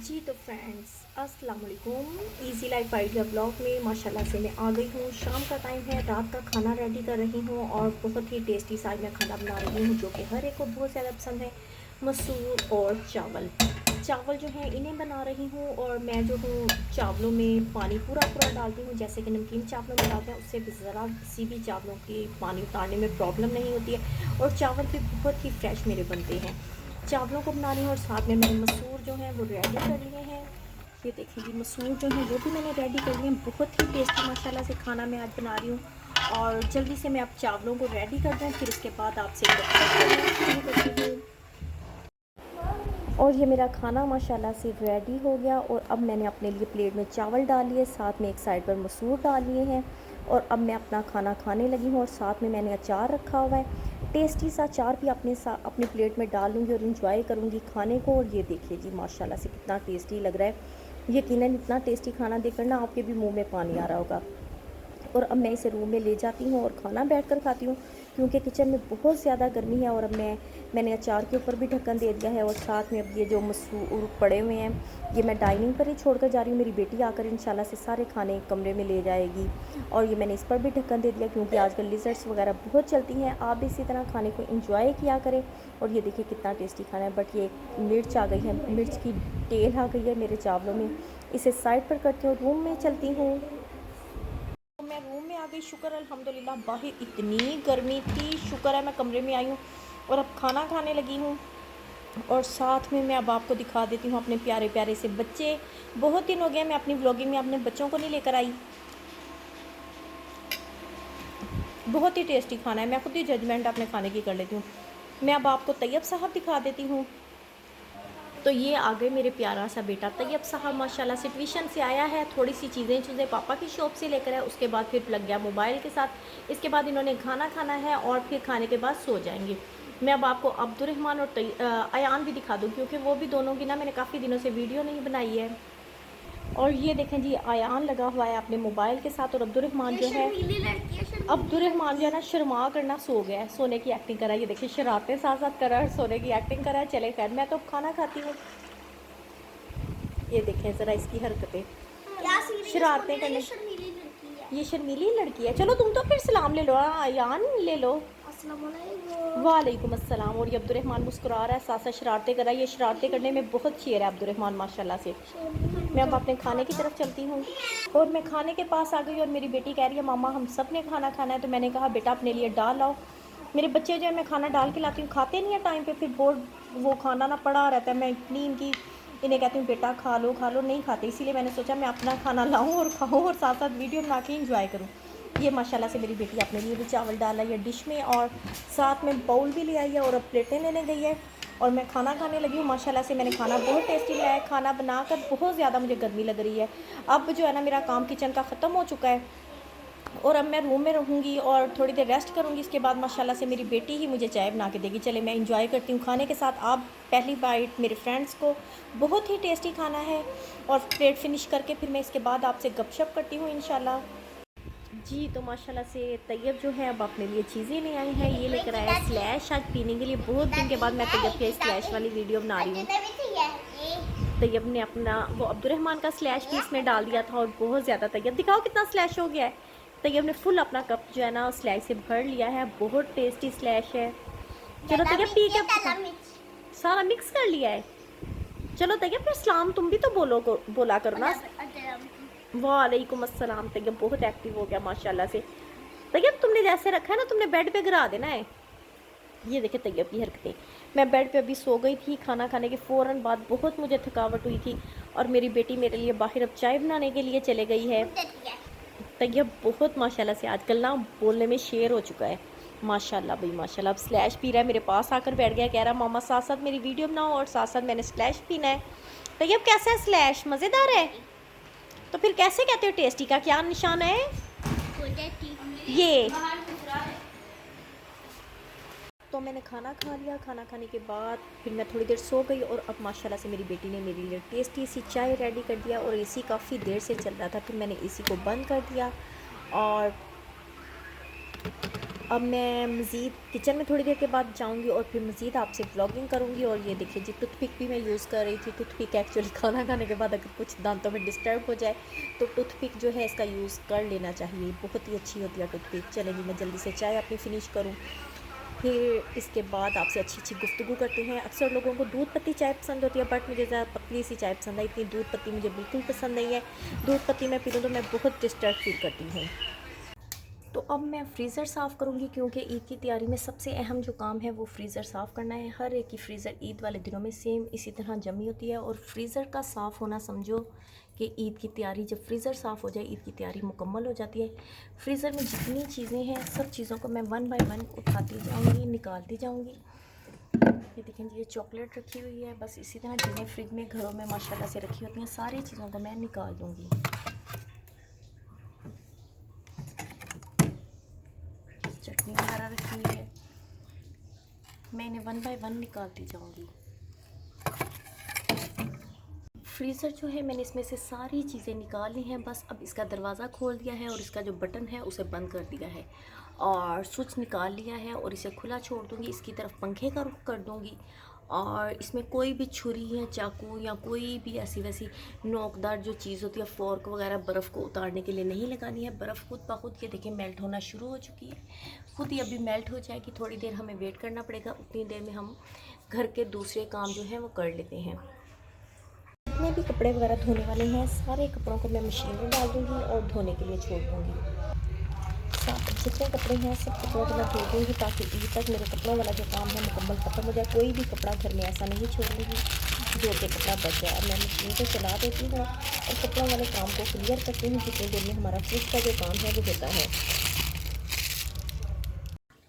जी तो फ्रेंड्स अस्सलाम वालेकुम। इजी लाइफ आइडिया ब्लॉग में माशाल्लाह से मैं आ गई हूँ। शाम का टाइम है, रात का खाना रेडी कर रही हूँ और बहुत ही टेस्टी सा मैं खाना बना रही हूँ जो कि हर एक को बहुत ज़्यादा पसंद है। मसूर और चावल चावल जो है इन्हें बना रही हूँ। और मैं जो हूँ चावलों में पानी पूरा पूरा डालती हूँ, जैसे कि नमकीन चावलों में डालते हैं, उससे भी ज़रा सी भी चावलों की पानी उतारने में प्रॉब्लम नहीं होती है और चावल भी बहुत ही फ्रेश मेरे बनते हैं। चावलों को बना रही हूँ और साथ में मैंने मसूर जो है वो रेडी कर लिए हैं। ये देखिए जी, मसूर जो है वो भी मैंने रेडी कर लिए हैं। बहुत ही टेस्टी माशाल्लाह से खाना मैं आज बना रही हूँ। और जल्दी से मैं अब चावलों को रेडी कर दूँ, फिर इसके बाद आपसे शुरू करती हूँ। और ये मेरा खाना माशाल्लाह से रेडी हो गया। और अब मैंने अपने लिए प्लेट में चावल डाल लिए, साथ में एक साइड पर मसूर डाल लिए हैं। और अब मैं अपना खाना खाने लगी हूँ और साथ में मैंने अचार रखा हुआ है। टेस्टी सा अचार भी अपनी प्लेट में डाल लूँगी और इंजॉय करूँगी खाने को। और ये देखिए जी, माशाल्लाह से कितना टेस्टी लग रहा है। यकीनन इतना टेस्टी खाना देखकर ना आपके भी मुँह में पानी आ रहा होगा। और अब मैं इसे रूम में ले जाती हूँ और खाना बैठकर खाती हूँ, क्योंकि किचन में बहुत ज़्यादा गर्मी है। और अब मैंने अचार के ऊपर भी ढक्कन दे दिया है। और साथ में अब ये जो मसूर पड़े हुए हैं ये मैं डाइनिंग पर ही छोड़कर जा रही हूँ। मेरी बेटी आकर इंशाल्लाह से सारे खाने कमरे में ले जाएगी। और ये मैंने इस पर भी ढक्कन दे दिया, क्योंकि आजकल लिजर्ट्स वगैरह बहुत चलती हैं। आप भी इसी तरह खाने को इंजॉय किया करें। और ये देखिए कितना टेस्टी खाना है। बट ये मिर्च आ गई है, मिर्च की टेल आ गई है मेरे चावलों में। इसे साइड पर करती हूँ, रूम में चलती हूँ। तो मैं रूम में आ गई, शुक्र अल्हम्दुलिल्लाह। बाहर इतनी गर्मी थी, शुक्र है मैं कमरे में आई हूँ और अब खाना खाने लगी हूँ। और साथ में मैं अब आपको दिखा देती हूँ अपने प्यारे प्यारे से बच्चे। बहुत दिन हो गया मैं अपनी व्लॉगिंग में अपने बच्चों को नहीं लेकर आई। बहुत ही टेस्टी खाना है, मैं खुद ही जजमेंट अपने खाने की कर लेती हूँ। मैं अब आपको तैयब साहब दिखा देती हूँ। तो ये आ गए मेरे प्यारा सा बेटा तैयब साहब, माशाल्लाह से ट्यूशन से आया है। थोड़ी सी चीज़ें पापा की शॉप से लेकर आया, उसके बाद फिर लग गया मोबाइल के साथ। इसके बाद इन्होंने खाना खाना है और फिर खाने के बाद सो जाएंगे। मैं अब आपको अब्दुर्रहमान और अयान भी दिखा दूँ, क्योंकि वो भी दोनों की ना मैंने काफ़ी दिनों से वीडियो नहीं बनाई है। और ये देखें जी, अयान लगा हुआ है अपने मोबाइल के साथ और अब्दुर्रहमान जो है ना शर्मा करना सो गया है, सोने की एक्टिंग कर रहा है। ये देखिए शरारतें साथ साथ कर रहा है, सोने की एक्टिंग कर रहा है। चले खैर, मैं तो खाना खाती हूँ। ये देखें ज़रा इसकी हरकतें, शरारतें करने। ये शर्मीली लड़की है। चलो तुम तो फिर सलाम ले लो, अयान ले लो। वालेकुम अस्सलाम। और ये अब्दुर्रहमान मुस्कुरा रहा है, साथ साथ शरारतें कर रहा है। ये शरारतें करने में बहुत शेर है अब्दुर्रहमान माशाल्लाह से। मैं अब अपने खाने की तरफ चलती हूँ। और मैं खाने के पास आ गई और मेरी बेटी कह रही है मामा हम सब ने खाना खाना है। तो मैंने कहा बेटा अपने लिए डाल लाओ। मेरे बच्चे जो है मैं खाना डाल के लाती हूँ, खाते नहीं है टाइम पे, फिर बोर्ड वो खाना ना पड़ा रहता है। मैं इतनी इनकी इन्हें कहती हूँ बेटा खा लो, नहीं खाते। इसीलिए मैंने सोचा मैं अपना खाना लाऊं और खाऊं और साथ साथ वीडियो बना के इंजॉय करूं। ये माशाल्लाह से मेरी बेटी अपने लिए भी चावल डाल आई है डिश में और साथ में बाउल भी ले आई है और अब प्लेटें लेने गई है। और मैं खाना खाने लगी हूँ। माशाल्लाह से मैंने खाना बहुत टेस्टी बनाया है। खाना बनाकर बहुत ज़्यादा मुझे गर्मी लग रही है। अब जो है ना मेरा काम किचन का ख़त्म हो चुका है और अब मैं रूम में रहूँगी और थोड़ी देर रेस्ट करूँगी। इसके बाद माशाल्लाह से मेरी बेटी ही मुझे चाय बना के देगी। चले मैं इंजॉय करती हूँ खाने के साथ। आप पहली बाइट मेरे फ्रेंड्स को बहुत ही टेस्टी खाना है और प्लेट फिनिश करके फिर मैं इसके बाद आपसे गपशप करती हूँ इंशाल्लाह। जी तो माशाल्लाह से तैयब जो है अब अपने लिए चीज़ें ले आई हैं। ये लेकर आया स्लैश आज पीने के लिए। बहुत दिन के बाद मैं तैयब के स्लैश वाली वीडियो बना रही हूँ। तैयब ने अपना वो अब्दुर्रहमान का स्लैश भी इसमें डाल दिया था और बहुत ज़्यादा तैयब दिखाओ कितना स्लैश हो गया है। तैयब ने फुल अपना कप जो है ना स्लैश से भर लिया है। बहुत टेस्टी स्लैश है। चलो तैयब पी के सारा मिक्स कर लिया है। चलो तैयब फिर सलाम तुम भी तो बोला करो ना। वालेकुम अस्सलाम। तैयब बहुत एक्टिव हो गया माशाल्लाह से। तैयब तुमने जैसे रखा है ना तुमने बेड पे गिरा देना है। ये देखे तैयब की हरकतें। मैं बेड पे अभी सो गई थी खाना खाने के फ़ौरन बाद। बहुत मुझे थकावट हुई थी और मेरी बेटी मेरे लिए बाहर अब चाय बनाने के लिए चले गई है। तैयब बहुत माशाल्लाह से आजकल ना बोलने में शेर हो चुका है। माशाल्लाह भाई माशाल्लाह। अब स्लैश पी रहा है, मेरे पास आकर बैठ गया, कह रहा मामा साथ साथ मेरी वीडियो बनाओ और साथ साथ मैंने स्लैश पीना है। तैयब कैसा है स्लैश, मज़ेदार है? तो फिर कैसे कहते हो टेस्टी का क्या निशान है? ये तो मैंने खाना खा लिया। खाना खाने के बाद फिर मैं थोड़ी देर सो गई और अब माशाल्लाह से मेरी बेटी ने मेरे लिए टेस्टी सी चाय रेडी कर दिया। और एसी काफ़ी देर से चल रहा था, फिर मैंने एसी को बंद कर दिया और अब मैं मज़ीद किचन में थोड़ी देर के बाद जाऊंगी और फिर मज़ीद आपसे व्लॉगिंग करूंगी। और ये देखिए जी, टूथपिक भी मैं यूज़ कर रही थी। टूथपिक एक्चुअली खाना खाने के बाद अगर कुछ दांतों में डिस्टर्ब हो जाए तो टूथपिक जो है इसका यूज़ कर लेना चाहिए, बहुत ही अच्छी होती है टूथपिक। चलेंगी, मैं जल्दी से चाय अपनी फ़िनिश करूँ, फिर इसके बाद आपसे अच्छी अच्छी गुफ्तगू करते हैं। अक्सर लोगों को दूध पत्ती चाय पसंद होती है, बट मुझे ज़्यादा पतली सी चाय पसंद है। इतनी दूध पत्ती मुझे बिल्कुल पसंद नहीं है। दूध पत्ती मैं पी लूँ तो मैं बहुत डिस्टर्ब फील करती हूँ। तो अब मैं फ्रीज़र साफ़ करूँगी, क्योंकि ईद की तैयारी में सबसे अहम जो काम है वो फ्रीज़र साफ़ करना है। हर एक की फ्रीज़र ईद वाले दिनों में सेम इसी तरह जमी होती है। और फ्रीज़र का साफ़ होना समझो कि ईद की तैयारी, जब फ्रीज़र साफ़ हो जाए ईद की तैयारी मुकम्मल हो जाती है। फ्रीज़र में जितनी चीज़ें हैं सब चीज़ों को मैं वन बाय वन उठाती जाऊँगी, निकालती जाऊँगी। ये देखें जी, ये चॉकलेट रखी हुई है। बस इसी तरह चीज़ें फ्रिज में घरों में माशाल्लाह से रखी होती हैं, सारी चीज़ों को मैं निकाल दूँगी। चटनी वगैरह रखी हुई है, मैं इन्हें वन बाय वन निकालती जाऊंगी। फ्रीज़र जो है मैंने इसमें से सारी चीज़ें निकाल ली हैं। बस अब इसका दरवाज़ा खोल दिया है और इसका जो बटन है उसे बंद कर दिया है और स्विच निकाल लिया है और इसे खुला छोड़ दूँगी। इसकी तरफ पंखे का रुख कर दूँगी और इसमें कोई भी छुरी या चाकू या कोई भी ऐसी वैसी नोकदार जो चीज़ होती है, फ़ोर्क वगैरह बर्फ़ को उतारने के लिए नहीं लगानी है। बर्फ़ खुद ब खुद ये देखिए मेल्ट होना शुरू हो चुकी है, खुद ही अभी मेल्ट हो जाएगी। थोड़ी देर हमें वेट करना पड़ेगा, उतनी देर में हम घर के दूसरे काम जो हैं वो कर लेते हैं। जितने भी कपड़े वगैरह धोने वाले हैं सारे कपड़ों को मैं मशीन में डाल दूँगी और धोने के लिए छोड़ दूँगी। जितने कपड़े हैं सब कपड़ों को मैं धो दूँगी ताकि ईद तक मेरे कपड़ों वाला जो काम है मुकम्मल ख़त्म हो जाए। कोई भी कपड़ा घर में ऐसा नहीं छोड़ूंगी जो कि कपड़ा बच जाए। अब मैं मशीन को चला देती हूँ और कपड़ों वाले काम को क्लियर करती हूँ जितनी देर में हमारा फ्रिज का जो काम है वो होता है।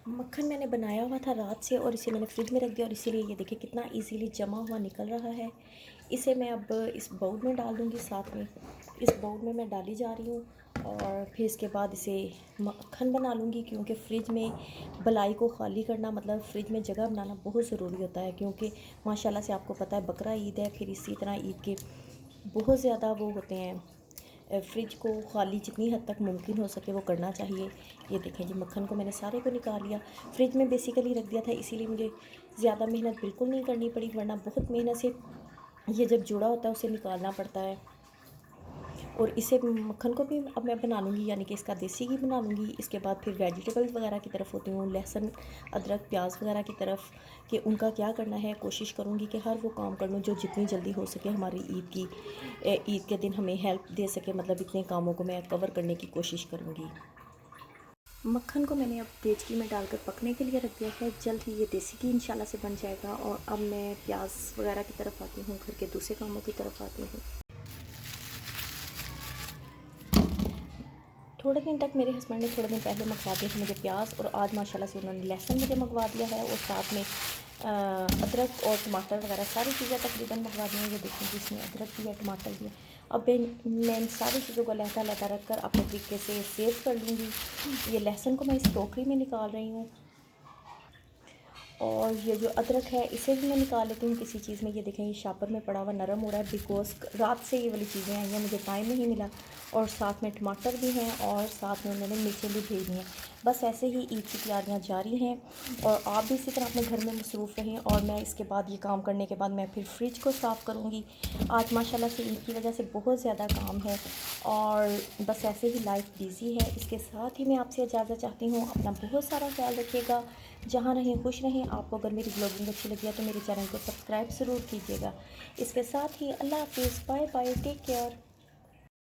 मक्खन मैंने बनाया हुआ था रात से और इसे मैंने फ्रिज में रख दिया और इसीलिए ये देखिए कितना इजीली जमा हुआ निकल रहा है। इसे मैं अब इस बाउल में डाल दूँगी, साथ में इस बाउल में मैं डाली जा रही हूँ। और फिर इसके बाद इसे मक्खन बना लूँगी, क्योंकि फ़्रिज में बलाई को ख़ाली करना मतलब फ़्रिज में जगह बनाना बहुत ज़रूरी होता है। क्योंकि माशाल्लाह से आपको पता है बकरा ईद है, फिर इसी तरह ईद के बहुत ज़्यादा वो होते हैं। फ्रिज को खाली जितनी हद तक मुमकिन हो सके वो करना चाहिए। ये देखें जी, मक्खन को मैंने सारे को निकाल लिया। फ्रिज में बेसिकली रख दिया था, इसीलिए मुझे ज़्यादा मेहनत बिल्कुल नहीं करनी पड़ी, वरना बहुत मेहनत से ये जब जुड़ा होता है उसे निकालना पड़ता है। और इसे मक्खन को भी अब मैं बना लूँगी, यानी कि इसका देसी घी बना लूँगी। इसके बाद फिर वेजिटेबल्स वगैरह की तरफ होती हूँ, लहसुन अदरक प्याज वगैरह की तरफ, कि उनका क्या करना है। कोशिश करूँगी कि हर वो काम कर लूँ जो जितनी जल्दी हो सके हमारी ईद के दिन हमें हेल्प दे सके। मतलब इतने कामों को मैं कवर करने की कोशिश करूँगी। मक्खन को मैंने अब तेज घी में डालकर पकने के लिए रख दिया है। जल्द ही ये देसी घी इंशाल्लाह से बन जाएगा। और अब मैं प्याज वगैरह की तरफ आती हूँ, घर के दूसरे कामों की तरफ आती हूँ। थोड़े दिन तक मेरे हस्बैंड ने थोड़े दिन पहले मंगवा दिए थे मुझे प्याज, और आज माशाल्लाह से उन्होंने लहसुन मुझे मंगवा दिया है और साथ में अदरक और टमाटर वगैरह सारी चीज़ें तकरीबन मंगवा दी हैं। ये देखिए जिसमें अदरक भी है, टमाटर भी है। अब मैं इन सारी चीज़ों को लहता लहता रख कर अपने तरीके से सेव कर लूँगी। ये लहसुन को मैं इस टोकरी में निकाल रही हूँ और ये जो अदरक है इसे भी मैं निकाल लेती हूँ किसी चीज़ में। ये देखें ये शापर में पड़ा हुआ नरम हो रहा है, बिकॉज रात से ये वाली चीज़ें आई हैं, मुझे टाइम नहीं मिला। और साथ में टमाटर भी हैं और साथ में उन्होंने मिर्चें भी भेजी हैं। बस ऐसे ही ईद की तैयारियाँ जारी हैं और आप भी इसी तरह अपने घर में मसरूफ़ रहें। और मैं इसके बाद ये काम करने के बाद मैं फिर फ्रिज को साफ़ करूँगी। आज माशाल्लाह से ईद की वजह से बहुत ज़्यादा काम है और बस ऐसे ही लाइफ बिज़ी है। इसके साथ ही मैं आपसे इजाज़त चाहती हूँ। अपना बहुत सारा ख्याल रखिएगा, जहाँ रहें खुश रहें। आपको अगर मेरी ब्लॉगिंग अच्छी लगी है तो मेरे चैनल को सब्सक्राइब ज़रूर कीजिएगा। इसके साथ ही अल्लाह हाफ़िज़, बाय बाय, टेक केयर।